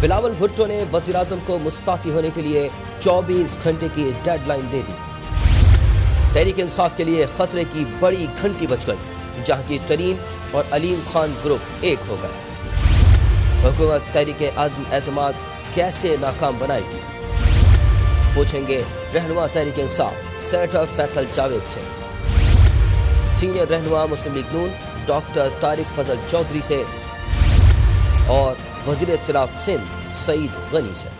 बिलावल भुट्टो ने वज़ीर-ए-आज़म को मुस्ताफी होने के लिए 24 घंटे की डेडलाइन दे दी। तहरीक इंसाफ के लिए खतरे की बड़ी घंटी बज गई। जहांगीर तरीन और अलीम खान ग्रुप एक हो गए। हुकूमत तहरीक अदम एतमाद कैसे नाकाम बनाएगी, पूछेंगे रहनुमा तहरीक इंसाफ सेनेटर फैसल जावेद से, सीनियर रहनुमा मुस्लिम लीग नून डॉक्टर तारिक फजल चौधरी से और वजीर इत्तलाफ सिंध सईद गनी से।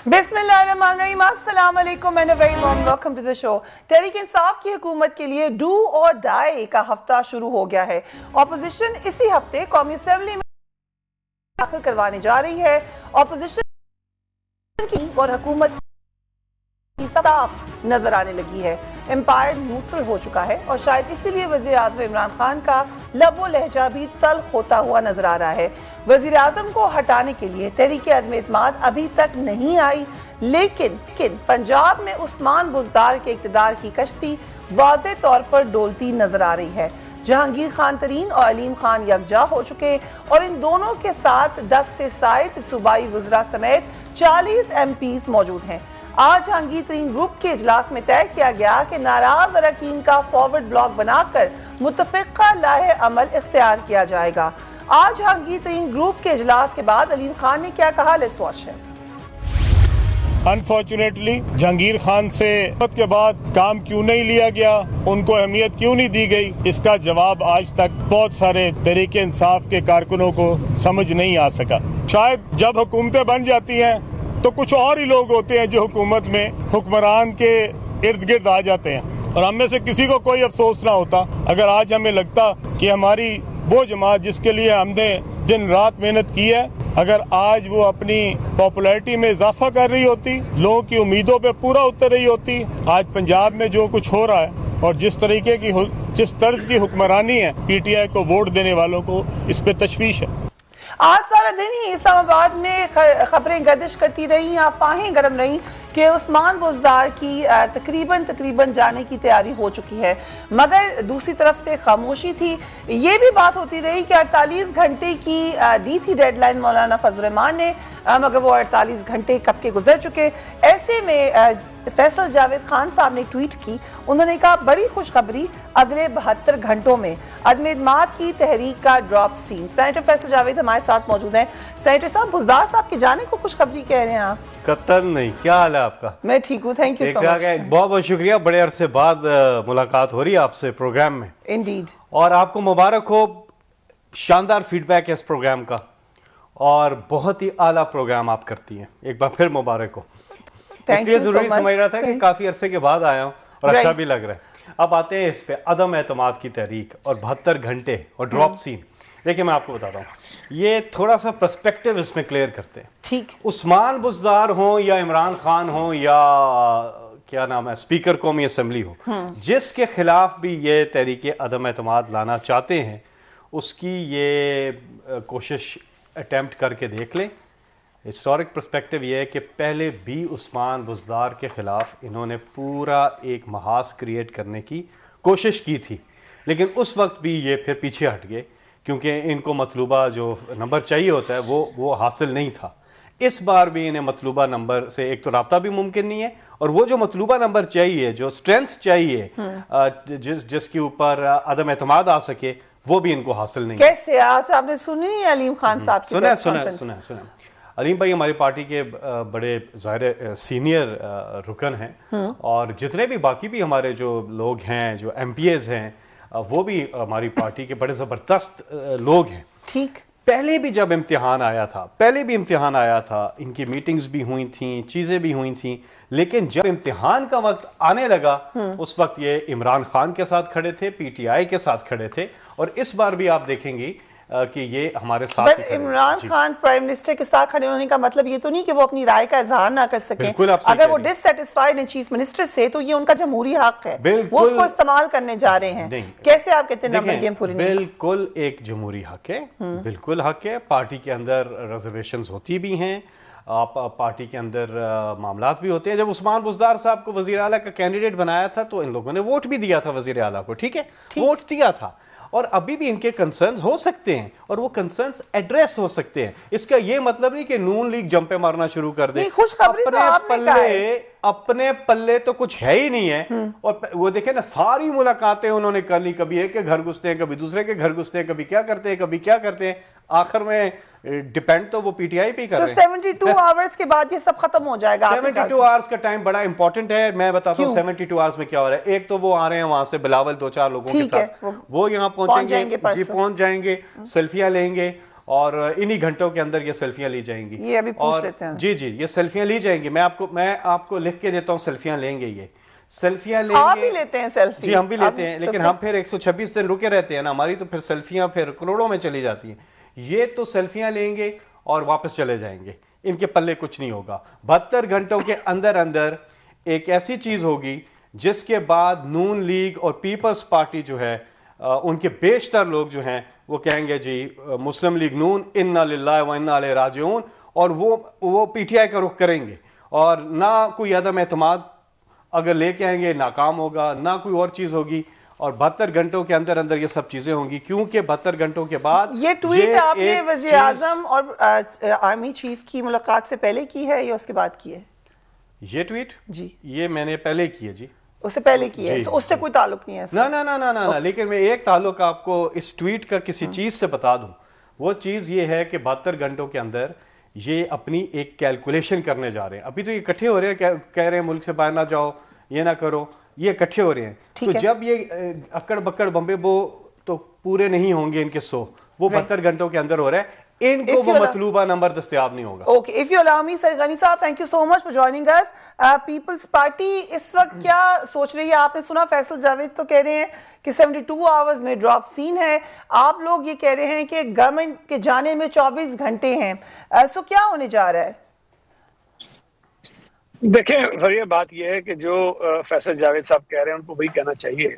बिस्मिल्लाहिर्रहमानिर्रहीम, अस्सलाम वालेकुम and very warm welcome to the show. Tehreek Insaf की हुकूमत के लिए डू और डाई का हफ्ता शुरू हो गया है। ऑपोजिशन इसी हफ्ते कौमी असेंबली में दाखिल करवाने जा रही है। ऑपोजिशन की और हुकूमत की साफ नजर आने लगी है। एम्पायर न्यूट्रल हो चुका है और शायद इसीलिए वज़ीर आज़म इमरान खान का लबो लहजा भी तल्ख होता हुआ नजर आ रहा है। वज़ीर आज़म को हटाने के लिए तहरीक अदम एतमाद अभी तक नहीं आई, लेकिन पंजाब में उस्मान बुज़दार के इक़्तिदार की कश्ती वाज़े तौर पर डोलती नजर आ रही है। जहांगीर खान तरीन और अलीम खान यकजा हो चुके और इन दोनों के साथ 10 से ज़ायद सूबाई वज़रा समेत 40 MPs मौजूद हैं। आज जहांगीर तरीन ग्रुप के इजलास में तय किया गया कि नाराज अरकान का फॉरवर्ड ब्लॉक बनाकर मुतफ़िक़ा लाहे अमल इख्तियार किया जाएगा। आज जहांगीर तरीन ग्रुप के इजलास के बाद अलीम खान ने क्या कहा, let's watch it. Unfortunately Jahangir Khan से के बाद काम क्यों नहीं लिया गया, उनको अहमियत क्यों नहीं दी गई, इसका जवाब आज तक बहुत सारे तहरीक इंसाफ के कारकुनों को समझ नहीं आ सका। शायद जब हुकूमतें बन जाती हैं तो कुछ और ही लोग होते हैं जो हुकूमत में हुक्मरान के इर्द गिर्द आ जाते हैं और हम में से किसी को कोई अफसोस ना होता अगर आज हमें लगता कि हमारी वो जमात जिसके लिए हमने दिन रात मेहनत की है, अगर आज वो अपनी पॉपुलैरिटी में इजाफा कर रही होती, लोगों की उम्मीदों पे पूरा उतर रही होती। आज पंजाब में जो कुछ हो रहा है और जिस तर्ज की हुक्मरानी है, PTI को वोट देने वालों को इस पे तशवीश है। आज सारा दिन ही इस्लामाबाद में खबरें गर्दिश करती रही, अफवाहें गर्म रही कि उस्मान बुज़दार की तकरीबन जाने की तैयारी हो चुकी है, मगर दूसरी तरफ से खामोशी थी। ये भी बात होती रही कि 48 घंटे की दी थी डेडलाइन मौलाना फजल रहमान ने, मगर वो 48 घंटे कब के गुजर चुके। ऐसे में फैसल जावेद खान साहब ने ट्वीट की, उन्होंने कहा बड़ी खुशखबरी, अगले 72 घंटों में अदम एतमाद की तहरीक का drop scene. Senator Faisal Javed हमारे साथ मौजूद हैं। सेनेटर साहब, बुज़दार साहब के जाने को खुशखबरी कह रहे हैं आप? कतर नहीं, क्या हाल है आपका? मैं ठीक हूँ, थैंक यू सो मच। बहुत बहुत शुक्रिया, बड़े अरसे बाद मुलाकात हो रही है आपसे प्रोग्राम में। इंडीड। और आपको मुबारक हो, शानदार फीडबैक है इस प्रोग्राम का और बहुत ही आला प्रोग्राम आप करती हैं, एक बार फिर मुबारक हो। इसलिए जरूरी समझ रहा था कि काफी अरसे के बाद आया हूँ और अच्छा भी लग रहा है। अब आते हैं इस पे अदम एतमाद की तहरीक और 72 घंटे और ड्रॉप सीन। देखिए मैं आपको बताता हूँ, ये थोड़ा सा पर्सपेक्टिव इसमें क्लियर करते हैं। ठीक। उस्मान बुज़दार हो या इमरान खान हो या क्या नाम है स्पीकर कौमी असेंबली हो, जिसके खिलाफ भी ये तहरीक अदम एतमाद लाना चाहते हैं, उसकी ये कोशिश अटेम्प्ट करके देख लें। हिस्टोरिक पर्सपेक्टिव ये है कि पहले भी उस्मान बुज़दार के ख़िलाफ़ इन्होंने पूरा एक महाज क्रिएट करने की कोशिश की थी, लेकिन उस वक्त भी ये फिर पीछे हट गए क्योंकि इनको मतलूबा जो नंबर चाहिए होता है वो हासिल नहीं था। इस बार भी इन्हें मतलूबा नंबर से एक तो रब्ता भी मुमकिन नहीं है और वो जो मतलूबा नंबर चाहिए, जो स्ट्रेंथ चाहिए जिसके ऊपर अदम एतमाद आ सके, वो भी इनको हासिल नहीं। कैसे? आज आपने सुनी नहीं अलीम खान साहब की प्रेस कॉन्फ्रेंस? सुना। अलीम भाई हमारी पार्टी के बड़े ज़ाहिर सीनियर रुकन हैं और जितने भी बाकी भी हमारे जो लोग हैं, जो MPs हैं, वो भी हमारी पार्टी के बड़े ज़बरदस्त लोग हैं। ठीक। पहले भी जब इम्तिहान आया था, इनकी मीटिंग्स भी हुई थी, चीज़ें भी हुई थी, लेकिन जब इम्तिहान का वक्त आने लगा उस वक्त ये इमरान खान के साथ खड़े थे, PTI के साथ खड़े थे। और इस बार भी आप देखेंगे कि ये हमारे साथ बट ही खड़े हैं। इमरान जी। खान प्राइम मिनिस्टर के साथ खड़े होने का मतलब ये तो नहीं कि वो अपनी राय का इजहार ना कर सकें। बिल्कुल आप सही अगर कह वो रही हैं। डिससेटिस्फाइड हैं चीफ मिनिस्टर से तो ये उनका जमहूरी हक है, बिल्कुल। वो उसको इस्तेमाल करने जा रहे हैं। नहीं। कैसे आप कहते हैं नंबर देखें, गेम पूरी नहीं? बिल्कुल एक जमहूरी हक है, बिल्कुल हक है। पार्टी के अंदर रिजर्वेशंस होती भी हैं, आप पार्टी के अंदर मामलात भी होते हैं। जब उस्मान बुज़दार साहब को वज़ीर आला का कैंडिडेट बनाया था तो इन लोगों ने वोट भी दिया था वज़ीर आला को, ठीक है, वोट दिया था। और अभी भी इनके कंसर्न्स हो सकते हैं और वो कंसर्न्स एड्रेस हो सकते हैं। इसका ये मतलब नहीं कि नून लीग जंपे मारना शुरू कर दे। नहीं, खुशखबरी तो आपने कहा है। अपने पल्ले तो कुछ है ही नहीं है। और वो देखे ना, सारी मुलाकातें उन्होंने कर ली, कभी एक के घर घुसते हैं, कभी दूसरे के घर घुसते हैं, कभी क्या करते हैं, कभी क्या करते हैं। आखिर में डिपेंड तो वो पीटीआई पे ही कर रहे हैं। 72 आवर्स के बाद ये सब खत्म हो जाएगा। 72 आवर्स का टाइम बड़ा इंपॉर्टेंट है। मैं बताता हूँ 72 आवर्स में क्या हो रहा है। एक तो वो आ रहे हैं वहां से बिलावल 2-4 लोगों के साथ, वो यहाँ पहुंचेंगे जी, पहुंच जाएंगे, सेल्फियां लेंगे और इन्हीं घंटों के अंदर ये सेल्फियां ली जाएंगी। ये अभी पूछ लेते हैं। जी जी, ये सेल्फियां ली जाएंगी। मैं आपको लिख के देता हूँ, सेल्फियां लेंगे, ये सेल्फियां लेंगे। आप भी लेते हैं सेल्फी? जी हम भी लेते हैं, लेकिन हम फिर 126 दिन रुके रहते हैं ना, हमारी तो फिर सेल्फियां फिर करोड़ों में चली जाती हैं। ये तो सेल्फियां लेंगे और वापस चले जाएंगे, इनके पल्ले कुछ नहीं होगा। 72 घंटों के अंदर अंदर एक ऐसी चीज होगी जिसके बाद नून लीग और पीपल्स पार्टी जो है, उनके बेशतर लोग जो हैं वो कहेंगे जी मुस्लिम लीग नून इन्ना लिल्लाहि व इन्ना इलैहि राजिऊन, और वो पीटीआई का रुख करेंगे और ना कोई अदम एतमाद अगर लेके आएंगे नाकाम होगा, ना कोई और चीज होगी। और 72 घंटों के अंदर अंदर ये सब चीजें होंगी, क्योंकि 72 घंटों के बाद ये ट्वीट आपने वज़ीर आज़म और आर्मी चीफ की मुलाकात से पहले की है या उसके बाद की है? ये ट्वीट जी ये मैंने पहले की है जी, उससे पहले की है, उससे कोई ताल्लुक नहीं है इसका? ना ना ना ना ना, लेकिन मैं एक ताल्लुक आपको इस ट्वीट का किसी चीज से बता दूं। वो चीज ये है कि 72 घंटों के अंदर ये अपनी एक कैलकुलेशन करने जा रहे हैं। अभी तो ये इकट्ठे हो रहे हैं, कह रहे हैं मुल्क से बाहर ना जाओ, ये ना करो, ये इकट्ठे हो रहे हैं। तो जब ये अक्कड़ बक्कड़ बम्बे वो तो पूरे नहीं होंगे इनके 100, वो 72 घंटों के अंदर हो रहा है, इनको वो मतलूबा नंबर दस्तयाब नहीं होगा। Okay, if you allow me, sir Gani sahab, thank you so much for joining us. Peoples Party इस वक्त क्या सोच रही है? आपने सुना फैसल जावेद तो कह रहे हैं कि 72 आवर्स में ड्रॉप सीन है, आप लोग ये कह रहे हैं कि गवर्नमेंट के जाने में 24 घंटे हैं। सो क्या होने जा रहा है? देखें फरिया, बात यह है कि जो फैसल जावेद साहब कह रहे हैं उनको वही कहना चाहिए,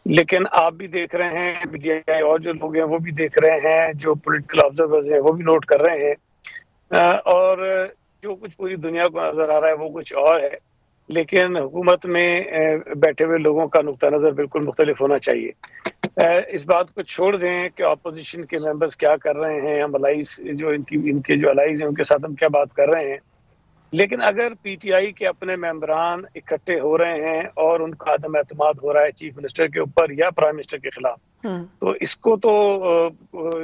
लेकिन आप भी देख रहे हैं, मीडिया और जो लोग हैं वो भी देख रहे हैं, जो पॉलिटिकल ऑब्जर्वर्स हैं वो भी नोट कर रहे हैं, और जो कुछ पूरी दुनिया को नजर आ रहा है वो कुछ और है। लेकिन हुकूमत में बैठे हुए लोगों का नुक्ता नजर बिल्कुल मुख्तलिफ होना चाहिए। इस बात को छोड़ दें कि अपोजिशन के मेंबर्स क्या कर रहे हैं, हम अलाइज जो इनके जो अलाइज हैं उनके साथ हम क्या बात कर रहे हैं, लेकिन अगर पीटीआई के अपने मेंबरान इकट्ठे हो रहे हैं और उनका अदम एतमाद हो रहा है चीफ मिनिस्टर के ऊपर या प्राइम मिनिस्टर के खिलाफ, तो इसको तो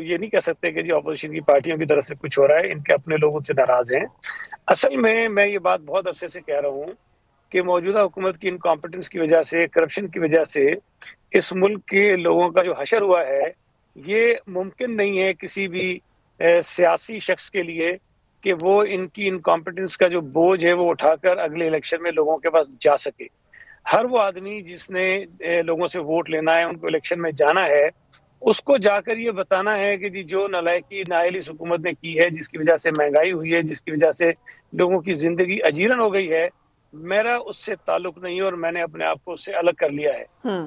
ये नहीं कह सकते कि जी अपोजिशन की पार्टियों की तरफ से कुछ हो रहा है, इनके अपने लोगों से नाराज हैं। असल में मैं ये बात बहुत अरसे से कह रहा हूँ कि मौजूदा हुकूमत की इनकॉम्पिटेंस की वजह से, करप्शन की वजह से इस मुल्क के लोगों का जो हशर हुआ है, ये मुमकिन नहीं है किसी भी सियासी शख्स के लिए कि वो इनकी इनकॉम्पिटेंस का जो बोझ है वो उठाकर अगले इलेक्शन में लोगों के पास जा सके। हर वो आदमी जिसने लोगों से वोट लेना है, उनको इलेक्शन में जाना है, उसको जाकर ये बताना है कि जी जो नालायकी नाअहली इस हुकूमत ने की है, जिसकी वजह से महंगाई हुई है, जिसकी वजह से लोगों की जिंदगी अजीरन हो गई है, मेरा उससे ताल्लुक नहीं है और मैंने अपने आप को उससे अलग कर लिया है।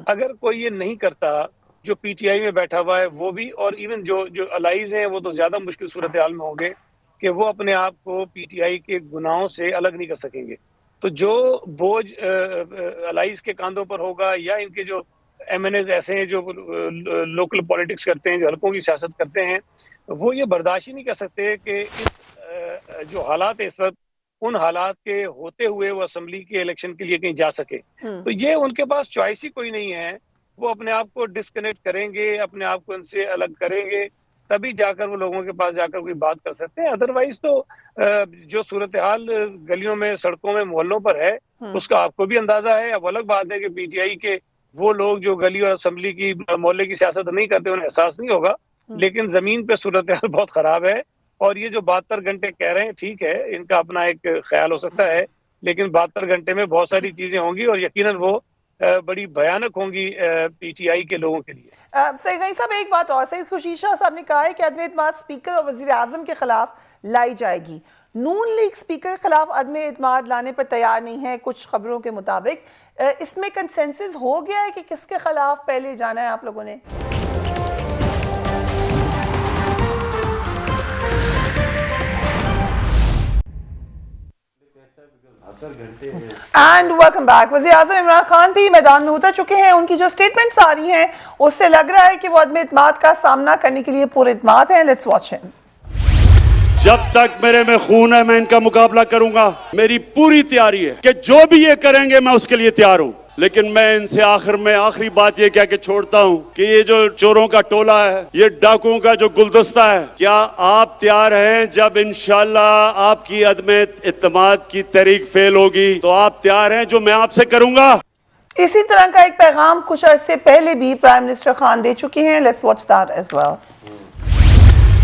अगर कोई ये नहीं करता, जो पीटीआई में बैठा हुआ है वो भी, और इवन जो अलाइज हैं वो तो ज्यादा मुश्किल सूरत हाल में होंगे कि वो अपने आप को पीटीआई के गुनाहों से अलग नहीं कर सकेंगे। तो जो बोझ अलाइज के कांधों पर होगा, या इनके जो एमएनएज ऐसे हैं जो लोकल पॉलिटिक्स करते हैं, जो हल्कों की सियासत करते हैं, वो ये बर्दाश्त ही नहीं कर सकते कि इस जो हालात है इस वक्त, उन हालात के होते हुए वो असेंबली के इलेक्शन के लिए कहीं जा सके। तो ये उनके पास चॉइस ही कोई नहीं है, वो अपने आप को डिस्कनेक्ट करेंगे, अपने आप को इनसे अलग करेंगे, तभी जाकर वो लोगों के पास जाकर कोई बात कर सकते हैं। अदरवाइज तो जो सूरत हाल गलियों में, सड़कों में, मोहल्लों पर है, उसका आपको भी अंदाजा है। अब अलग बात है कि पीटीआई के वो लोग जो गली और असेंबली की, मोहल्ले की सियासत नहीं करते, उन्हें एहसास नहीं होगा, लेकिन जमीन पे सूरत हाल बहुत खराब है। और ये जो 72 घंटे कह रहे हैं, ठीक है, इनका अपना एक ख्याल हो सकता है, लेकिन 72 घंटे में बहुत सारी चीजें होंगी और यकीनन वो बड़ी भयानक होंगी पीटीआई के लोगों के लिए। सईद गनी साहब, एक बात और, सईद खुर्शीद शाह साहब ने कहा है कि अदम एतमाद स्पीकर और वजीर आजम के खिलाफ लाई जाएगी। नून लीग स्पीकर के खिलाफ अदम एतमाद लाने पर तैयार नहीं है कुछ खबरों के मुताबिक। इसमें कंसेंसस हो गया है कि किसके खिलाफ पहले जाना है आप लोगों ने? And welcome back. वज़ीर आज़म इमरान खान भी मैदान में उतर चुके हैं। उनकी जो स्टेटमेंट्स आ रही हैं उससे लग रहा है कि वो अदम एतमाद का सामना करने के लिए पूरे एतमाद हैं। Let's watch him. जब तक मेरे में खून है मैं इनका मुकाबला करूंगा। मेरी पूरी तैयारी है कि जो भी ये करेंगे मैं उसके लिए तैयार हूं। लेकिन मैं इनसे आखिर में आखिरी बात ये कह के छोड़ता हूं कि ये जो चोरों का टोला है, ये डाकुओं का जो गुलदस्ता है, क्या आप तैयार हैं जब इंशाल्लाह आपकी अदम इत्तेमाद की तहरीक फेल होगी तो आप तैयार हैं जो मैं आपसे करूंगा? इसी तरह का एक पैगाम कुछ अरसे पहले भी प्राइम मिनिस्टर खान दे चुके हैं। Let's watch that as well.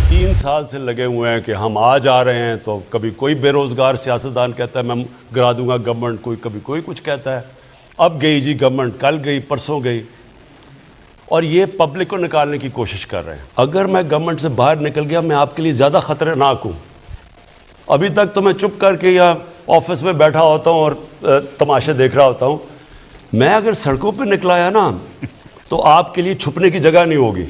3 साल से लगे हुए हैं कि हम आज आ रहे हैं तो कभी कोई बेरोजगार सियासतदान कहता है मैं गिरा दूंगा गवर्नमेंट, कभी कोई कुछ कहता है। अब गई जी गवर्नमेंट, कल गई, परसों गई, और ये पब्लिक को निकालने की कोशिश कर रहे हैं। अगर मैं गवर्नमेंट से बाहर निकल गया मैं आपके लिए ज़्यादा खतरनाक हूँ। अभी तक तो मैं चुप करके या ऑफिस में बैठा होता हूँ और तमाशे देख रहा होता हूँ। मैं अगर सड़कों पर निकलाया ना तो आपके लिए छुपने की जगह नहीं होगी।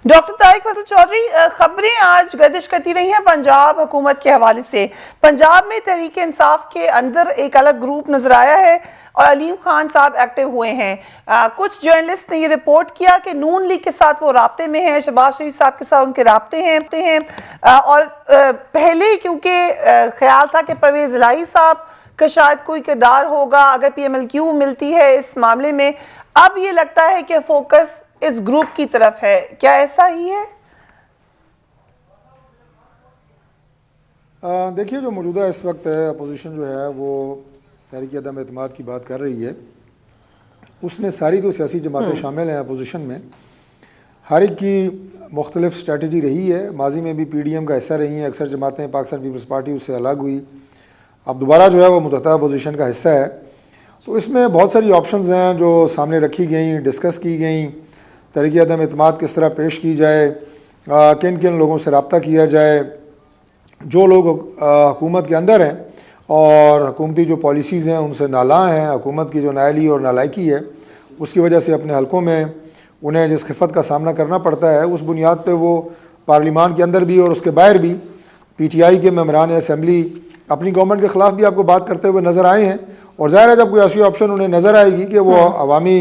डॉक्टर तारिक फजल चौधरी, खबरें आज गर्दिश करती रही हैं पंजाब हुकूमत के हवाले से। पंजाब में तहरीक इंसाफ के अंदर एक अलग ग्रुप नजर आया है और अलीम खान साहब एक्टिव हुए हैं। कुछ जर्नलिस्ट ने ये रिपोर्ट किया कि नून लीग के साथ वो राब्ते में हैं, शहबाज शरीफ साहब के साथ उनके राब्ते हैं। और पहले क्योंकि ख्याल था कि परवेज इलाही साहब का शायद कोई किरदार होगा अगर PMLQ मिलती है इस मामले में। अब ये लगता है कि फोकस इस ग्रुप की तरफ है, क्या ऐसा ही है? देखिए, जो मौजूदा इस वक्त है अपोजिशन जो है वो तहरीक अदम एतमाद की बात कर रही है। उसमें सारी जो सियासी जमातें शामिल हैं अपोजिशन में, हर एक की मुख्तलिफ स्ट्रेटजी रही है। माजी में भी PDM का हिस्सा रही हैं अक्सर जमातें, पाकिस्तान पीपल्स पार्टी उससे अलग हुई, अब दोबारा जो है वो मुतहदा अपोजिशन का हिस्सा है। तो इसमें बहुत सारी ऑप्शंस हैं जो सामने रखी गई, डिस्कस की गई। तहरीक अदम एतमाद किस तरह पेश की जाए, किन किन लोगों से रब्ता किया जाए, जो लोग हुकूमत के अंदर हैं और हुकूमती जो पॉलिसीज़ हैं उनसे नाला हैं, हुकूमत की जो नाअहली और नालायकी है उसकी वजह से अपने हलकों में उन्हें जिस खिफत का सामना करना पड़ता है, उस बुनियाद पे वो पार्लिमान के अंदर भी और उसके बाहर भी PTI के मेंबरान असम्बली अपनी गवर्नमेंट के ख़िलाफ़ भी आपको बात करते हुए नज़र आए हैं। और ज़ाहिर है जब कोई ऐसी ऑप्शन उन्हें नज़र आएगी कि वो अवामी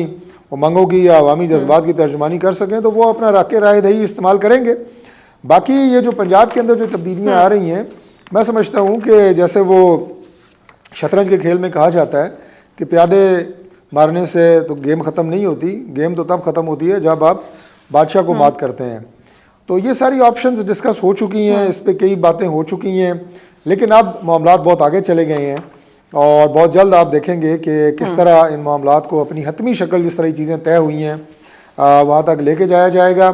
उमंगों की या अवामी जज्बात की तर्जुमानी कर सकें तो वो अपना राके राय दही इस्तेमाल करेंगे। बाकी ये जो पंजाब के अंदर जो तब्दीलियाँ आ रही हैं, मैं समझता हूँ कि जैसे वो शतरंज के खेल में कहा जाता है कि प्यादे मारने से तो गेम ख़त्म नहीं होती, गेम तो तब ख़त्म होती है जब आप बादशाह को मात करते हैं। तो ये सारी ऑप्शंस डिस्कस हो चुकी हैं, इस पर कई बातें हो चुकी हैं, लेकिन अब मामलात बहुत आगे चले गए हैं और बहुत जल्द आप देखेंगे कि किस तरह इन मामलात को अपनी हतमी शक्ल, जिस तरह चीज़ें तय हुई हैं वहाँ तक लेके जाया जाएगा।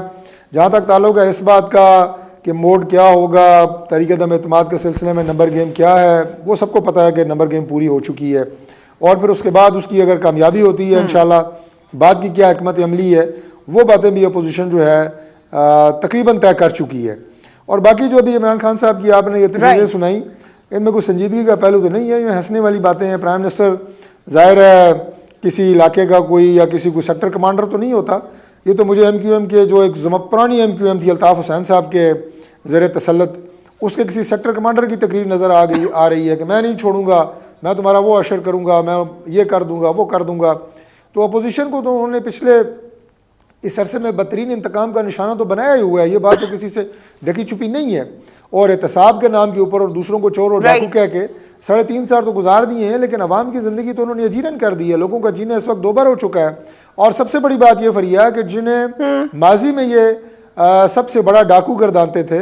जहाँ तक ताल्लुक है इस बात का कि मोड क्या होगा, तहरीक अदम एतमाद के सिलसिले में नंबर गेम क्या है, वो सबको पता है कि नंबर गेम पूरी हो चुकी है। और फिर उसके बाद उसकी अगर कामयाबी होती है इंशाल्लाह, बाद की क्या हिकमत अमली है वो बातें भी अपोजिशन जो है तकरीबन तय कर चुकी है। और बाकी जो अभी इमरान खान साहब की आपने ये तकरीरें सुनाई, इनमें कोई संजीदगी का पहलू तो नहीं है, ये हंसने वाली बातें हैं। प्राइम मिनिस्टर ज़ाहिर है किसी इलाके का कोई या किसी कोई सेक्टर कमांडर तो नहीं होता। ये तो मुझे MQM के जो एक पुरानी MQM थी अल्ताफ़ हुसैन साहब के ज़ेर तसल्लुत, उसके किसी सेक्टर कमांडर की तकरीर नज़र आ रही है कि मैं नहीं छोड़ूंगा, मैं तुम्हारा वो अशर करूँगा, मैं ये कर दूँगा, वो कर दूँगा। तो अपोजिशन को तो उन्होंने पिछले इस अरसे में बदतरीन इंतकाम का निशाना तो बनाया ही हुआ है, ये बात तो किसी से ढकी छुपी नहीं है। और एहतसाब के नाम के ऊपर और दूसरों को चोर और डाकू कह के 3.5 साल तो गुजार दिए हैं, लेकिन अवाम की ज़िंदगी तो उन्होंने अजीरन कर दी है। लोगों का जीना इस वक्त दोबार हो चुका है। और सबसे बड़ी बात यह फरिया कि जिन्हें माजी में ये सबसे बड़ा डाकू गर्दानते थे,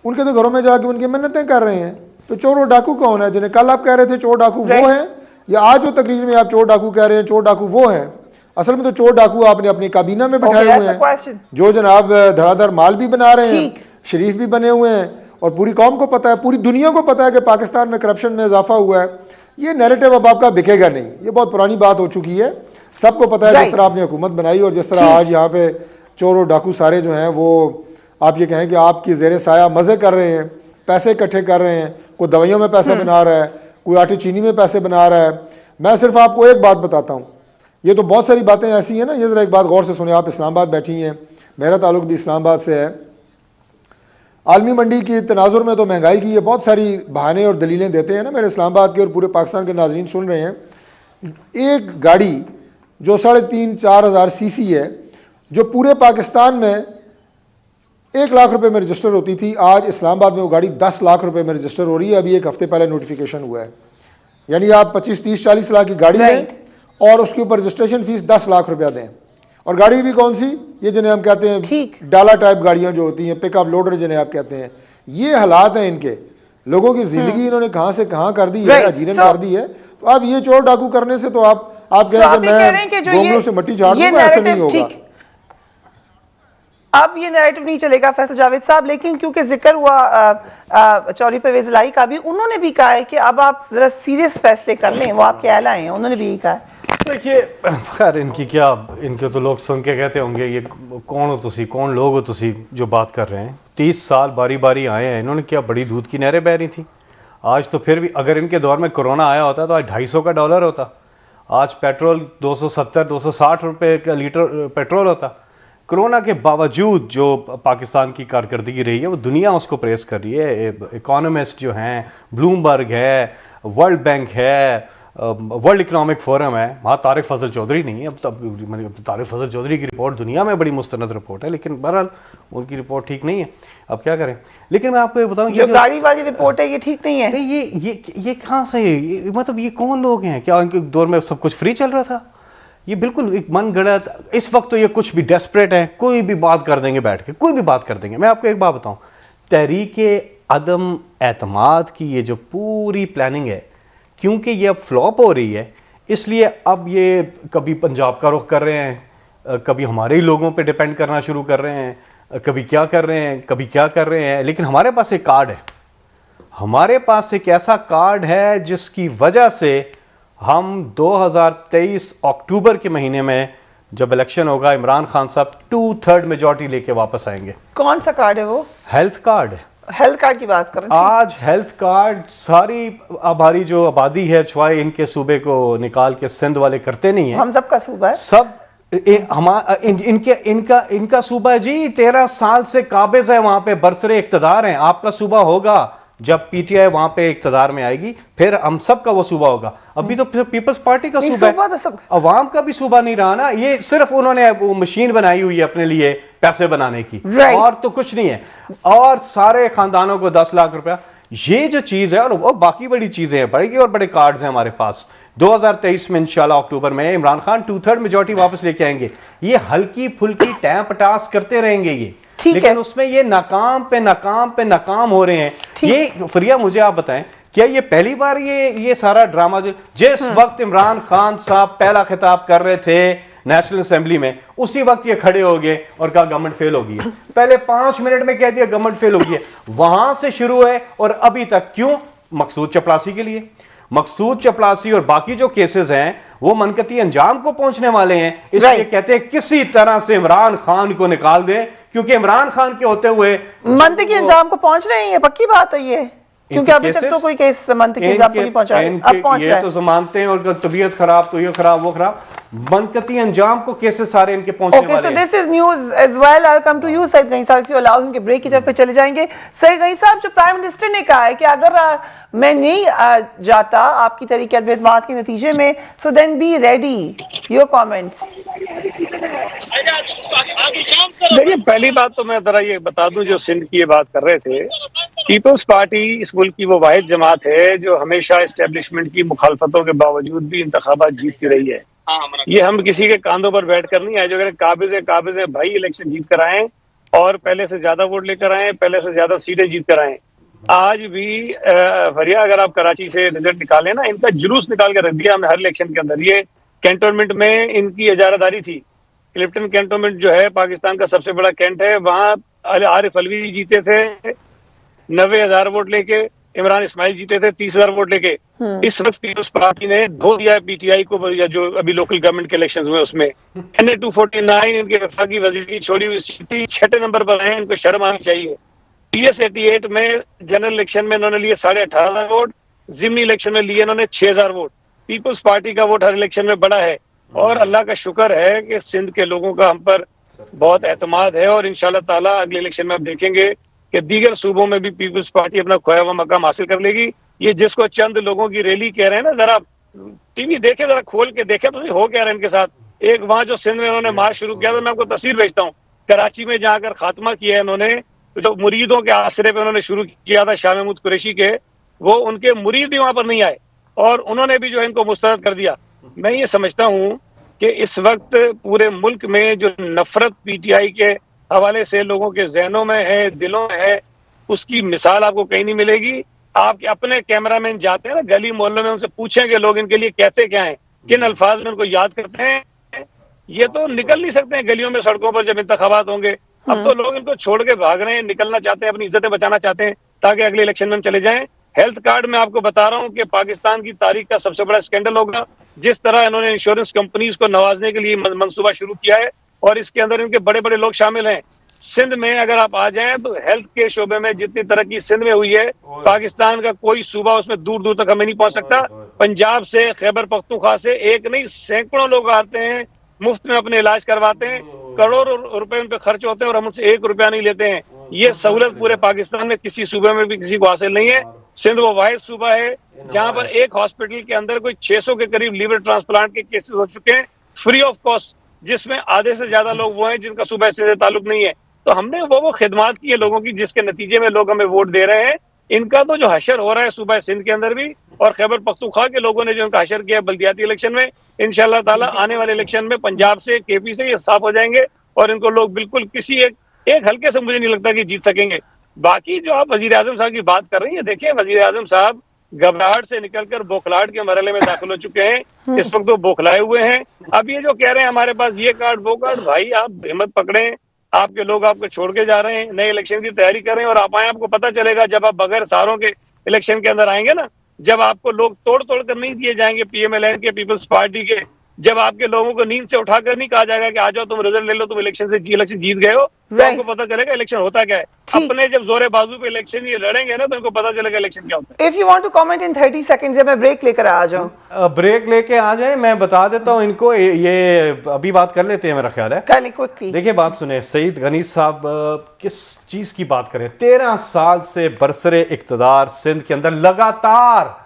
उनके तो घरों में जाके उनकी मिन्नतें कर रहे हैं। तो चोर और डाकू कौन है? जिन्हें कल आप कह रहे थे चोर डाकू वो हैं, या आज जो तकरीर में आप चोर डाकू कह रहे हैं चोर डाकू वो हैं? असल में तो चोर डाकू आपने अपनी काबीना में बैठाए हुए हैं, जो जनाब धड़ाधड़ माल भी बना रहे हैं, शरीफ भी बने हुए हैं, और पूरी कौम को पता है, पूरी दुनिया को पता है कि पाकिस्तान में करप्शन में इजाफा हुआ है। ये नैरेटिव अब आपका बिकेगा नहीं, ये बहुत पुरानी बात हो चुकी है। सबको पता है जिस तरह आपने हुकूमत बनाई और जिस तरह आज यहाँ पे चोर और डाकू सारे जो हैं वो आप ये कहें कि आपकी ज़ेरे साया मज़े कर रहे हैं, पैसे इकट्ठे कर रहे हैं, कोई दवाइयों में पैसे बना रहा है, कोई आटे चीनी में पैसे बना रहा है। मैं सिर्फ आपको एक बात बताता हूँ, ये तो बहुत सारी बातें ऐसी हैं ना, ये ज़रा एक बात गौर से सुने। आप इस्लामाबाद बैठी हैं, मेरा ताल्लुक भी इस्लामाबाद से है। आलमी मंडी की तनाजुर में तो महंगाई की ये बहुत सारी बहाने और दलीलें देते हैं ना, मेरे इस्लामाबाद के और पूरे पाकिस्तान के नाज़रीन सुन रहे हैं। एक गाड़ी जो 3,500-4 हज़ार सीसी है, जो पूरे पाकिस्तान में 1 लाख रुपए में रजिस्टर होती थी, आज इस्लामाबाद में वो गाड़ी 10 लाख रुपए में रजिस्टर हो रही है। अभी एक हफ्ते पहले नोटिफिकेशन हुआ है। यानी आप 25, 30, 40 लाख की गाड़ी लें और उसके ऊपर रजिस्ट्रेशन फीस 10 लाख रुपया दें। और गाड़ी भी कौन सी, ये जिन्हें हम कहते हैं डाला टाइप गाड़ियां जो होती हैं, पिकअप लोडर जिन्हें आप कहते हैं। ये हालात हैं इनके, लोगों की जिंदगी इन्होंने कहां से कहां कर दी है, अजीरन कर दी है। तो अब ये चोर डाकू करने से तो आप कह रहे हैं कि मैं गोंगलों से मट्टी झाड़ दूंगा, ऐसे नहीं होगा। अब ये नैरेटिव नहीं चलेगा फैसल जावेद साहब, लेकिन क्योंकि जिक्र हुआ चौधरी परवेज इलाही का भी, उन्होंने भी कहा है कि अब आप जरा सीरियस फैसले कर लें, वो आपके एला हैं, उन्होंने भी कहा है। देखिए खैर इनकी क्या, इनके तो लोग सुन के कहते होंगे ये कौन हो तुसी, कौन लोग हो तुसी जो बात कर रहे हैं। 30 साल बारी बारी आए हैं, इन्होंने क्या बड़ी दूध की नहरें बह रही थी। आज तो फिर भी अगर इनके दौर में कोरोना आया होता तो आज $250 का डॉलर होता, आज पेट्रोल 270-260 रुपये का लीटर पेट्रोल होता। कोरोना के बावजूद जो पाकिस्तान की कारकर्दगी रही है वो दुनिया उसको प्रेस कर रही है। इकोनॉमिस्ट जो हैं, ब्लूमबर्ग है, वर्ल्ड बैंक है, वर्ल्ड इकोनॉमिक फोरम है, वहाँ तारिक फजल चौधरी नहीं है। अब तारिक फजल चौधरी की रिपोर्ट दुनिया में बड़ी मुस्तनद रिपोर्ट है, लेकिन बहरहाल उनकी रिपोर्ट ठीक नहीं है, अब क्या करें। लेकिन मैं आपको ये बताऊँ, जो गाड़ी वाली रिपोर्ट है ये ठीक नहीं है। ये कहाँ से, मतलब ये कौन लोग हैं? क्या उनके दौर में सब कुछ फ्री चल रहा था? ये बिल्कुल एक मन गढ़ंत, इस वक्त तो ये कुछ भी डेस्परेट है, कोई भी बात कर देंगे बैठ के, कोई भी बात कर देंगे। मैं आपको एक बात बताऊं, तहरीके अदम एतमाद की ये जो पूरी प्लानिंग है, क्योंकि ये अब फ्लॉप हो रही है, इसलिए अब ये कभी पंजाब का रुख कर रहे हैं, कभी हमारे ही लोगों पे डिपेंड करना शुरू कर रहे हैं, कभी क्या कर रहे हैं, कभी क्या कर रहे हैं। लेकिन हमारे पास एक कार्ड है, हमारे पास एक ऐसा कार्ड है जिसकी वजह से हम 2023 अक्टूबर के महीने में जब इलेक्शन होगा, इमरान खान साहब 2/3 मेजॉरिटी लेके वापस आएंगे। कौन सा कार्ड है वो? हेल्थ कार्ड है। हेल्थ कार्ड की बात करें आज हेल्थ कार्ड सारी हमारी जो आबादी है छुआए इनके सूबे को निकाल के सिंध वाले करते नहीं है। हम सबका सूबा है, सब इनका सूबा है जी। 13 साल से काबिज है वहां पे, बरसरे इक्तदार हैं। आपका सूबा होगा जब पीटीआई वहां पे इक्तदार में आएगी, फिर हम सब का वो सूबा होगा। अभी तो पीपल्स पार्टी का सूबा है, अवाम का भी सूबा नहीं रहा ना। ये सिर्फ उन्होंने वो मशीन बनाई हुई है अपने लिए पैसे बनाने की, और तो कुछ नहीं है। और सारे खानदानों को 10 लाख रुपया, ये जो चीज है, और बाकी बड़ी चीजें हैं, बड़े और बड़े कार्ड्स हैं हमारे पास। 2023 में इंशाल्लाह अक्टूबर में इमरान खान 2/3 मेजॉरिटी वापस लेके आएंगे। ये हल्की फुल्की टैं पटास करते रहेंगे ये, लेकिन उसमें ये नाकाम पे नाकाम पे नाकाम हो रहे हैं। ये फरिया, मुझे आप बताएं, क्या ये पहली बार ये सारा ड्रामा जिस वक्त इमरान खान साहब पहला खिताब कर रहे थे नेशनल असेंबली में, उसी वक्त ये खड़े हो गए और कहा गवर्नमेंट फेल हो गई है। पहले 5 मिनट में कह दिया गवर्नमेंट फेल हो गई है। वहां से शुरू है और अभी तक क्यों? मकसूद चपरासी के लिए। मकसूद चपरासी और बाकी जो केसेस हैं वो मनकती अंजाम को पहुंचने वाले हैं, इसलिए कहते हैं किसी तरह से इमरान खान को निकाल दे, क्योंकि इमरान खान के होते हुए मनकती अंजाम को पहुंच रहे हैं। ये पक्की बात है ये, क्योंकि अभी तक तो कोई केस मनकती अंजाम को नहीं पहुंचा है, अब पहुंच रहा है। तो मानते हैं, और तबीयत खराब तो ये खराब वो खराब, मनकती अंजाम को केसेस सारे इनके पहुंचने वाले हैं। Okay, so this is news as well. I will come to you Saeed Ghani साहब, इफ यू अलाउ, के ब्रेक की तरफ पे चले जाएंगे। सईद गनी साहब, जो प्राइम मिनिस्टर ने कहा है कि अगर मैं नहीं जाता आपकी तहरीक एतमाद के नतीजे में, so then be ready, your comments. देखिए, पहली बात तो मैं जरा ये बता दूं, जो सिंध की ये बात कर रहे थे, पीपल्स पार्टी इस मुल्क की वो वाहिद जमात है जो हमेशा एस्टेब्लिशमेंट की मुखालफतों के बावजूद भी इंतखाबात जीतती रही है। ये हम किसी के कांधों पर बैठ कर नहीं आए, जो काबिज है भाई, इलेक्शन जीत कर आए और पहले से ज्यादा वोट लेकर आए, पहले से ज्यादा सीटें जीत कर आए। आज भी फरिया, अगर आप कराची से रिजल्ट निकालें ना, इनका जुलूस निकाल कर रख दिया हमने हर इलेक्शन के अंदर। ये कैंटोनमेंट में इनकी इजारादारी थी। क्लिफ्टन कैंटोनमेंट जो है पाकिस्तान का सबसे बड़ा कैंट है, वहां आरिफ अलवी जीते थे 90,000 वोट लेके, इमरान इस्माइल जीते थे 30,000 वोट लेके। इस वक्त पीपल्स पार्टी ने धो दिया है पीटीआई को, या जो अभी लोकल गवर्नमेंट के इलेक्शंस हुए उसमें NA 249 इनके वफाकी वजीर की छोड़ी हुई सीट थी, 6 नंबर पर है, इनको शर्म आनी चाहिए। PS 88 में जनरल इलेक्शन में इन्होंने लिए 18,500 वोट, जिमनी इलेक्शन में लिए इन्होंने 6,000 वोट। पीपल्स पार्टी का वोट हर इलेक्शन में बड़ा है और अल्लाह का शुक्र है कि सिंध के लोगों का हम पर बहुत एतमाद है और इंशाल्लाह ताला अगले इलेक्शन में आप देखेंगे कि दीगर सूबों में भी पीपल्स पार्टी अपना खोया हुआ मकाम हासिल कर लेगी। ये जिसको चंद लोगों की रैली कह रहे हैं ना, जरा टीवी देखे, जरा खोल के देखे तो हो क्या रहा है इनके साथ। एक वहां जो सिंध में उन्होंने मार्च शुरू किया था, मैं आपको तस्वीर भेजता हूँ, कराची में जाकर खात्मा किया है इन्होंने, तो मुरीदों के आसरे पे उन्होंने शुरू किया था शाह महमूद कुरैशी के, वो उनके मुरीद भी वहां पर नहीं आए और उन्होंने भी जो है इनको मुस्तरद कर दिया। मैं ये समझता हूँ कि इस वक्त पूरे मुल्क में जो नफरत पीटीआई के हवाले से लोगों के जहनों में है, दिलों में है, उसकी मिसाल आपको कहीं नहीं मिलेगी। आप अपने कैमरामैन जाते हैं ना गली मोहल्लों में, उनसे पूछें कि लोग इनके लिए कहते क्या हैं, किन अल्फाज में उनको याद करते हैं। ये तो निकल नहीं सकते हैं गलियों में, सड़कों पर जब इंतखाबात होंगे। अब तो लोग इनको छोड़ के भाग रहे हैं, निकलना चाहते हैं, अपनी इज्जतें बचाना चाहते हैं ताकि अगले इलेक्शन में हम चले जाएं। हेल्थ कार्ड में आपको बता रहा हूं कि पाकिस्तान की तारीख का सबसे बड़ा स्कैंडल होगा। जिस तरह इन्होंने इंश्योरेंस कंपनीज को नवाजने के लिए मंसूबा शुरू किया है और इसके अंदर इनके बड़े बड़े लोग शामिल हैं। सिंध में अगर आप आ जाएं तो हेल्थ के शोबे में जितनी तरक्की सिंध में हुई है, पाकिस्तान का कोई सूबा उसमें दूर दूर तक हमें नहीं पहुंच सकता। पंजाब से, खैबर पख्तूनख्वा से एक नहीं सैकड़ों लोग आते हैं, मुफ्त में अपने इलाज करवाते हैं, करोड़ों रुपए उन पर खर्च होते हैं और हम उनसे 1 रुपया नहीं लेते हैं। ये सहूलत पूरे पाकिस्तान में किसी सूबे में भी किसी को हासिल नहीं है। सिंध वो वाहिद सूबा है जहां पर एक हॉस्पिटल के अंदर कोई 600 के करीब लीवर ट्रांसप्लांट के केसेस हो चुके हैं फ्री ऑफ कॉस्ट, जिसमें आधे से ज्यादा लोग वो हैं जिनका सूबा से ताल्लुक नहीं है। तो हमने वो खिदमात की है लोगों की जिसके नतीजे में लोग हमें वोट दे रहे हैं। इनका तो जो हशर हो रहा है सूबा सिंध के अंदर भी, और खैबर पख्तूनख्वा के लोगों ने जो इनका हशर किया है बल्दियाती इलेक्शन में, इंशाल्लाह ताला आने वाले इलेक्शन में पंजाब से, KP से ये साफ हो जाएंगे और इनको लोग बिल्कुल किसी एक हल्के से मुझे नहीं लगता कि जीत सकेंगे। बाकी जो आप वजीर आजम साहब की बात कर रही है, देखिए वजीर आजम साहब घबराहट से निकलकर बौखलाहट के मरहले में दाखिल हो चुके हैं। इस वक्त वो बौखलाए हुए हैं। अब ये जो कह रहे हैं हमारे पास ये कार्ड वो कार्ड, भाई आप हिम्मत पकड़े, आपके लोग आपको छोड़ के जा रहे हैं, नए इलेक्शन की तैयारी कर रहे हैं और आप आए, आपको पता चलेगा जब आप बगैर सहारों के इलेक्शन के अंदर आएंगे ना, जब आपको लोग तोड़ तोड़ कर नहीं दिए जाएंगे PMLN के, पीपल्स पार्टी के, जब आपके लोगों को नींद से उठाकर नहीं कहा जाएगा कि आ जाओ तुम रिजल्ट ले लो, तुम इलेक्शन जीत गए हो, तो आपको पता चलेगा इलेक्शन होता क्या है। अपने जब जोरे बाजू पे इलेक्शन ये लड़ेंगे ना तो इनको पता चलेगा इलेक्शन क्या होता है। If you want to comment in 30 seconds, मैं ब्रेक लेकर आ जाऊं। ब्रेक लेके आ जाए, मैं बता देता हूं इनको, ये अभी बात कर लेते हैं, मेरा ख्याल है कर क्विकली। देखिए बात सुने, सईद गनी साहब किस चीज की बात करें, 13 साल से बरसरे इक्तदार सिंध के अंदर लगातार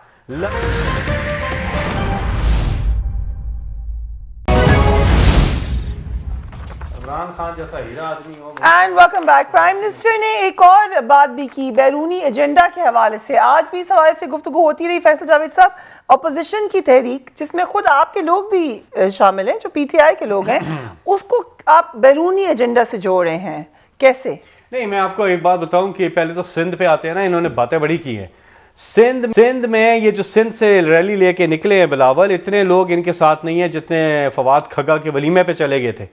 इमरान खान जैसा हीरा आदमी हो। And welcome back. Prime minister ने एक और बात भी की बैरूनी एजेंडा के हवाले से। आज भी इस हवाले से गुफ्तगू होती रही। फैसल जावेद साहब, अपोजिशन की तहरीक जिसमें खुद आपके लोग भी शामिल हैं, जो PTI के लोग हैं, उसको आप बैरूनी एजेंडा से जोड़ रहे हैं, कैसे? नहीं, मैं आपको एक बात बताऊं कि पहले तो सिंध पे आते हैं ना, इन्होंने बातें बड़ी की हैं। सिंध में ये जो सिंध से रैली लेके निकले हैं बिलावल, इतने लोग इनके साथ नहीं है जितने फवाद खगा के वलीमे पे चले गए थे।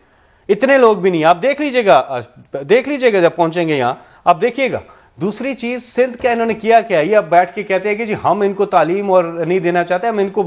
इतने लोग भी नहीं। आप देख लीजिएगा जब पहुंचेंगे यहाँ, आप देखिएगा। दूसरी चीज, सिंध का इन्होंने किया क्या, ये अब बैठ के कहते हैं कि जी हम इनको तालीम और नहीं देना चाहते, हम इनको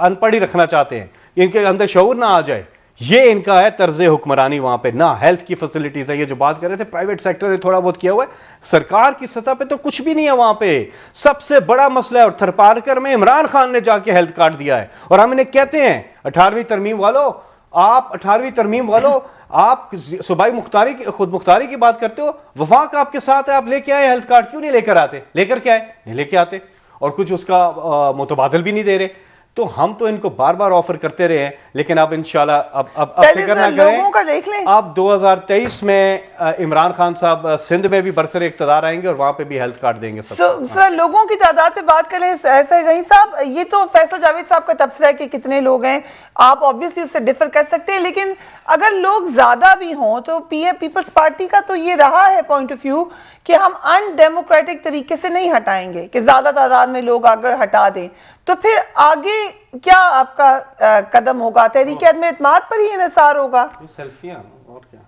अनपढ़ ही रखना चाहते हैं, इनके अंदर शऊर ना आ जाए। ये इनका है तर्ज हुक्मरानी। वहां पे ना हेल्थ की फैसिलिटीज है, ये जो बात कर रहे थे प्राइवेट सेक्टर ने थोड़ा बहुत किया हुआ है, सरकार की सतह पे तो कुछ भी नहीं है। वहां पे सबसे बड़ा मसला है, और थरपारकर में इमरान खान ने जाके हेल्थ कार्ड दिया है। और हम इन्हें कहते हैं 18वीं तरमीम वालों, आप 18वीं तरमीम वालों, आप सूबाई मुख्तारी की, खुद मुख्तारी की बात करते हो, वफाक आपके साथ है, आप लेके आए हेल्थ कार्ड, क्यों नहीं लेकर आते? लेकर क्या है, नहीं लेके आते, और कुछ उसका मुतबादल भी नहीं दे रहे। तो हम तो इनको बार बार ऑफर करते रहे हैं, लेकिन अब इंशाल्लाह अब फिक्र ना करें। अब 2023 में इमरान खान साहब सिंध में भी बरसरे इक़्तिदार आएंगे और वहां पे भी हेल्थ कार्ड देंगे सब। सर, लोगों की तादाद पे बात करें, ऐसा गनी साहब, ये तो फैसल जावेद साहब का तबसरा है कि कितने लोग हैं, आप ऑब्वियसली उससे डिफर कर सकते हैं, लेकिन अगर लोग ज्यादा भी हों तो पीपल्स पार्टी का तो ये रहा है पॉइंट ऑफ व्यू कि हम अनडेमोक्रेटिक तरीके से नहीं हटाएंगे, कि ज्यादा तादाद में लोग अगर हटा दें तो फिर आगे क्या आपका कदम होगा? तहरीक अदम एतमाद पर ही इन्हिसार होगा? सेल्फियां और क्या,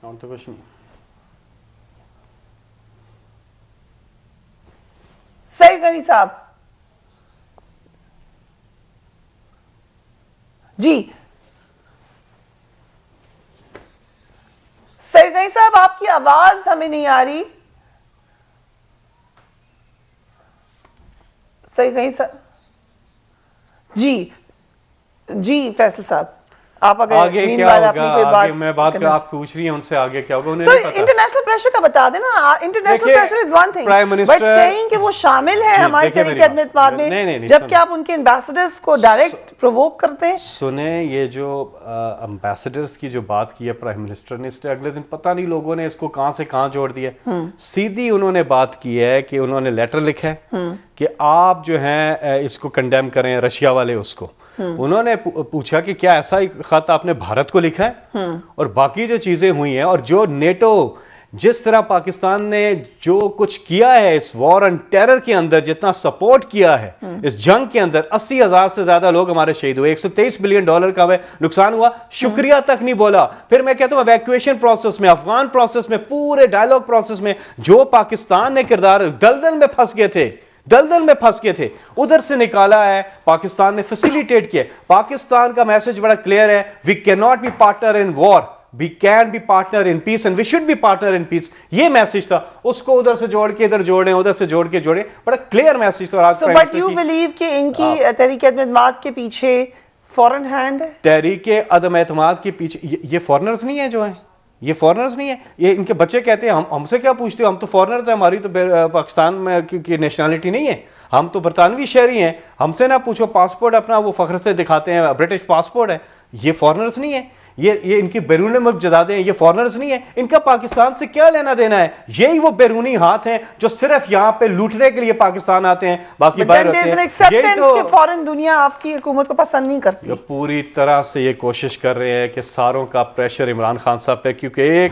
और तो कुछ नहीं। सईद गनी साहब जी, सईद गनी साहब आपकी आवाज हमें नहीं आ रही। सईद गनी साहब जी फैसल साहब, आप अगर आगे क्या मीनवाइल होगा, अपनी कोई आगे बात मैं बात कर, आप पूछ रही हैं उनसे आगे क्या होगा, उन्हें नहीं पता। इंटरनेशनल प्रेशर का बता देना। इंटरनेशनल देखिए, pressure is one thing, prime but minister- saying कि वो शामिल है जी, हमारे देखिए तरीके मेरी अदम बात। इत्तेमाद में, नहीं, जबकि सुनिए। आप उनके एम्बेसडर्स को डायरेक्ट प्रोवोक करते हैं। सुने, ये जो एम्बेसडर्स की जो बात की है प्राइम मिनिस्टर ने, इससे अगले दिन पता नहीं लोगों ने इसको कहां से कहां जोड़ दिया। सीधी उन्होंने बात की है कि उन्होंने लेटर लिखा है कि आप जो हैं इसको कंडेम करें, रशिया वाले उसको। उन्होंने पूछा कि क्या ऐसा ही खत आपने भारत को लिखा है, और बाकी जो चीजें हुई हैं, और जो नेटो जिस तरह पाकिस्तान ने जो कुछ किया है इस वॉर ऑन टेरर के अंदर, जितना सपोर्ट किया है इस जंग के अंदर, 80,000 से ज्यादा लोग हमारे शहीद हुए, $123 बिलियन का हमें नुकसान हुआ, शुक्रिया तक नहीं बोला। फिर मैं कहता हूं इवैक्यूएशन प्रोसेस में, अफगान प्रोसेस में, पूरे डायलॉग प्रोसेस में जो पाकिस्तान ने किरदार, दलदल में फंस गए थे, उधर से निकाला है पाकिस्तान ने, फैसिलिटेट किया। पाकिस्तान का मैसेज बड़ा क्लियर है, we can not be partner in war, we can be partner in peace and we should be partner in peace. ये मैसेज था, उसको उधर से जोड़ के इधर जोड़े, उधर से जोड़ के जोड़े, बड़ा क्लियर मैसेज था। सो बट यू बिलीव कि इनकी तहरीक अदम के पीछे फॉरेन हैंड है? तहरीक अदम एतमाद के पीछे ये फॉरेनर्स नहीं है जो है, ये फॉरेनर्स नहीं है, ये इनके बच्चे कहते हैं हमसे क्या पूछते हो, हम तो फॉरेनर्स हैं, हमारी तो पाकिस्तान में की नेशनलिटी नहीं है, हम तो बरतानवी शहरी हैं, हमसे ना पूछो। पासपोर्ट अपना वो फख्र से दिखाते हैं, ब्रिटिश पासपोर्ट है। ये फॉरेनर्स नहीं है, ये इनकी बैरून मुल्क जदादे हैं, ये फॉरेनर्स नहीं है। इनका पाकिस्तान से क्या लेना देना है? यही वो बैरूनी हाथ हैं जो सिर्फ यहाँ पे लूटने के लिए पाकिस्तान आते हैं, बाकी बाहर होते हैं। यही तो फॉरेन दुनिया आपकी हुकूमत को पसंद नहीं करती। पूरी तरह से ये कोशिश कर रहे हैं कि सारों का प्रेशर इमरान खान साहब पे, क्योंकि एक